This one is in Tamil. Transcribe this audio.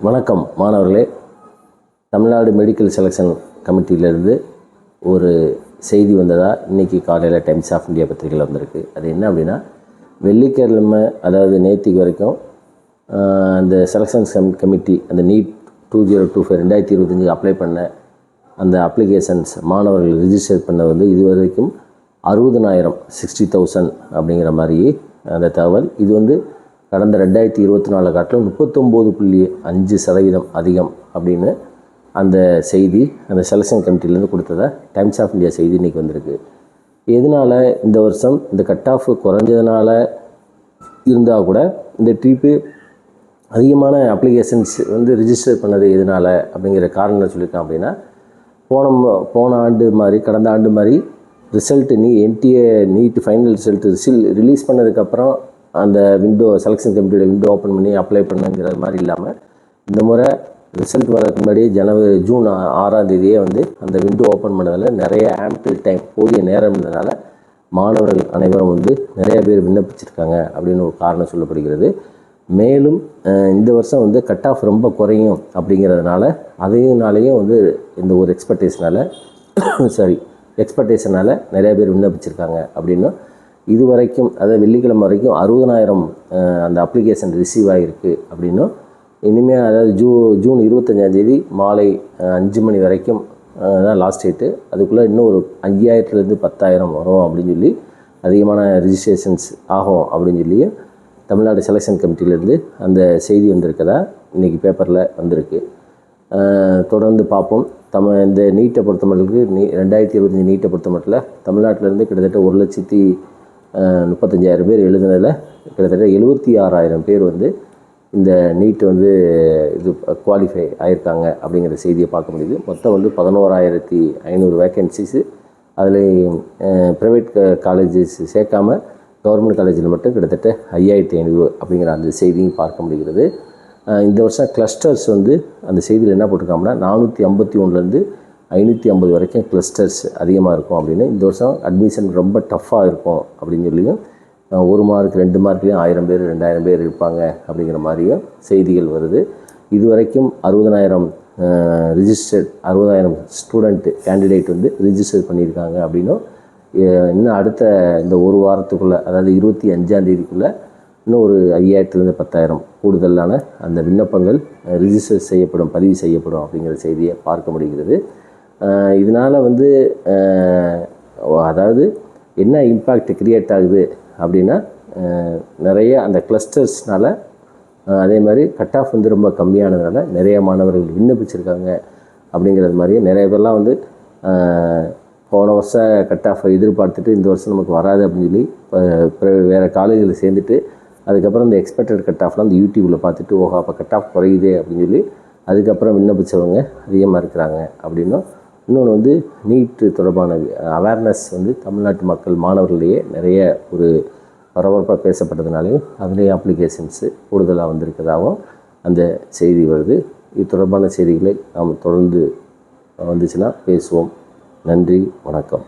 வணக்கம் மாணவர்களே. தமிழ்நாடு மெடிக்கல் செலெக்ஷன் கமிட்டியிலேருந்து ஒரு செய்தி வந்ததாக இன்றைக்கி காலையில் டைம்ஸ் ஆஃப் இந்தியா பத்திரிகையில் வந்திருக்கு. அது என்ன அப்படின்னா, வெள்ளிக்கிழமை அதாவது நேற்றுக்கு வரைக்கும் அந்த செலெக்ஷன் கமிட்டி அந்த நீட் 2025 2025 அப்ளை பண்ண அந்த அப்ளிகேஷன்ஸ் மாணவர்கள் ரிஜிஸ்டர் பண்ண இது வரைக்கும் 60,000 அப்படிங்கிற மாதிரி அந்த தகவல். இது கடந்த 2024 காட்டிலும் 39.5% அதிகம் அப்படின்னு அந்த செய்தி அந்த செலெக்ஷன் கமிட்டிலேருந்து கொடுத்ததை டைம்ஸ் ஆஃப் இந்தியா செய்தி இன்றைக்கி வந்திருக்கு. எதனால் இந்த வருஷம் இந்த கட் ஆஃப் குறைஞ்சதுனால இருந்தால் கூட இந்த ட்ரிப்பு அதிகமான அப்ளிகேஷன்ஸ் ரிஜிஸ்டர் பண்ணது எதனால் அப்படிங்கிற காரணம் சொல்லியிருக்கேன். அப்படின்னா போன ஆண்டு மாதிரி கடந்த ஆண்டு மாதிரி result NTA NEET final result release பண்ணதுக்கப்புறம் அந்த செலெக்ஷன் கமிட்டியோட விண்டோ ஓப்பன் பண்ணி அப்ளை பண்ணுங்கிற மாதிரி இல்லாமல், இந்த முறை ரிசல்ட் வரதுக்கு முன்னாடியே ஜூன் 6 அந்த விண்டோ ஓப்பன் பண்ணதில் நிறைய ஆம்பிள் டைம் போதிய நேரம் இருந்ததுனால மாணவர்கள் அனைவரும் நிறைய பேர் விண்ணப்பிச்சிருக்காங்க அப்படின்னு ஒரு காரணம் சொல்லப்படுகிறது. மேலும் இந்த வருஷம் கட் ஆஃப் ரொம்ப குறையும் அப்படிங்கிறதுனால அதையினாலேயும் இந்த ஒரு எக்ஸ்பெக்டேஷனால் நிறைய பேர் விண்ணப்பிச்சிருக்காங்க அப்படின்னு இது வரைக்கும் அதாவது வெள்ளிக்கிழமை வரைக்கும் 60,000 அந்த அப்ளிகேஷன் ரிசீவ் ஆகிருக்கு அப்படின்னும், இனிமேல் அதாவது ஜூன் 25 மாலை 5 மணி வரைக்கும் தான் லாஸ்ட் டேட்டு. அதுக்குள்ளே இன்னும் ஒரு 5,000 10,000 வரும் அப்படின்னு சொல்லி அதிகமான ரிஜிஸ்ட்ரேஷன்ஸ் ஆகும் அப்படின்னு சொல்லி தமிழ்நாடு செலெக்ஷன் கமிட்டியிலேருந்து அந்த செய்தி வந்திருக்கதா இன்றைக்கி பேப்பரில் வந்திருக்கு. தொடர்ந்து பார்ப்போம். இந்த நீட்டை பொறுத்த மட்டும் 2025 நீட்டை பொறுத்த மட்டும் தமிழ்நாட்டிலேருந்து கிட்டத்தட்ட 1,35,000 பேர் எழுதுனதில் கிட்டத்தட்ட 76,000 பேர் இந்த நீட் இது குவாலிஃபை ஆகியிருக்காங்க அப்படிங்கிற செய்தியை பார்க்க முடியுது. மொத்தம் 11,500 வேக்கன்சிஸு. அதில் ப்ரைவேட் காலேஜஸ் சேர்க்காமல் கவர்மெண்ட் காலேஜில் மட்டும் கிட்டத்தட்ட 5,500 அப்படிங்கிற அந்த செய்தியும் பார்க்க முடிகிறது. இந்த வருஷம் கிளஸ்டர்ஸ் அந்த செய்தியில் என்ன போட்டிருக்காங்கன்னா 451லேருந்து 550 வரைக்கும் கிளஸ்டர்ஸ் அதிகமாக இருக்கும் அப்படின்னு. இந்த வருஷம் அட்மிஷன் ரொம்ப டஃப்பாக இருக்கும் அப்படின்னு சொல்லியும் 1 மார்க் 2 மார்க்லேயும் 1000 பேர் 2000 பேர் இருப்பாங்க அப்படிங்கிற மாதிரியும் செய்திகள் வருது. இது வரைக்கும் 60,000 ஸ்டூடெண்ட் கேண்டிடேட் ரிஜிஸ்டர் பண்ணியிருக்காங்க அப்படின்னும், இன்னும் அடுத்த இந்த ஒரு வாரத்துக்குள்ளே அதாவது 25 இன்னும் ஒரு 5,000 10,000 கூடுதலான அந்த விண்ணப்பங்கள் ரிஜிஸ்டர் செய்யப்படும், பதிவு செய்யப்படும் அப்படிங்கிற செய்தியை பார்க்க முடிகிறது. இதனால் அதாவது என்ன இம்பேக்ட் க்ரியேட் ஆகுது அப்படின்னா, நிறைய அந்த கிளஸ்டர்ஸ்னால் அதே மாதிரி கட் ஆஃப் ரொம்ப கம்மியானதுனால நிறைய மாணவர்கள் விண்ணப்பிச்சிருக்காங்க அப்படிங்கிறது மாதிரியே நிறைய பேர்லாம் போன வருஷம் கட் ஆஃபை எதிர்பார்த்துட்டு இந்த வருஷம் நமக்கு வராது அப்படின்னு சொல்லி வேறு காலேஜில் சேர்ந்துட்டு அதுக்கப்புறம் இந்த எக்ஸ்பெக்டட் கட் ஆஃப்லாம் அந்த யூடியூப்பில் பார்த்துட்டு ஓஹோ அப்போ கட் ஆஃப் குறையுதே அப்படின்னு சொல்லி அதுக்கப்புறம் விண்ணப்பித்தவங்க அதிகமாக இருக்கிறாங்க அப்படின்னும், இன்னொன்று நீட்டு தொடர்பான அவேர்னஸ் தமிழ்நாட்டு மக்கள் மாணவர்களிடையே நிறைய ஒரு பரபரப்பாக பேசப்பட்டதுனாலையும் அதுலேயே அப்ளிகேஷன்ஸு கூடுதலாக வந்திருக்கிறதாகவும் அந்த செய்தி வருது. இது தொடர்பான செய்திகளை நாம் தொடர்ந்து வந்துச்சுன்னா பேசுவோம். நன்றி, வணக்கம்.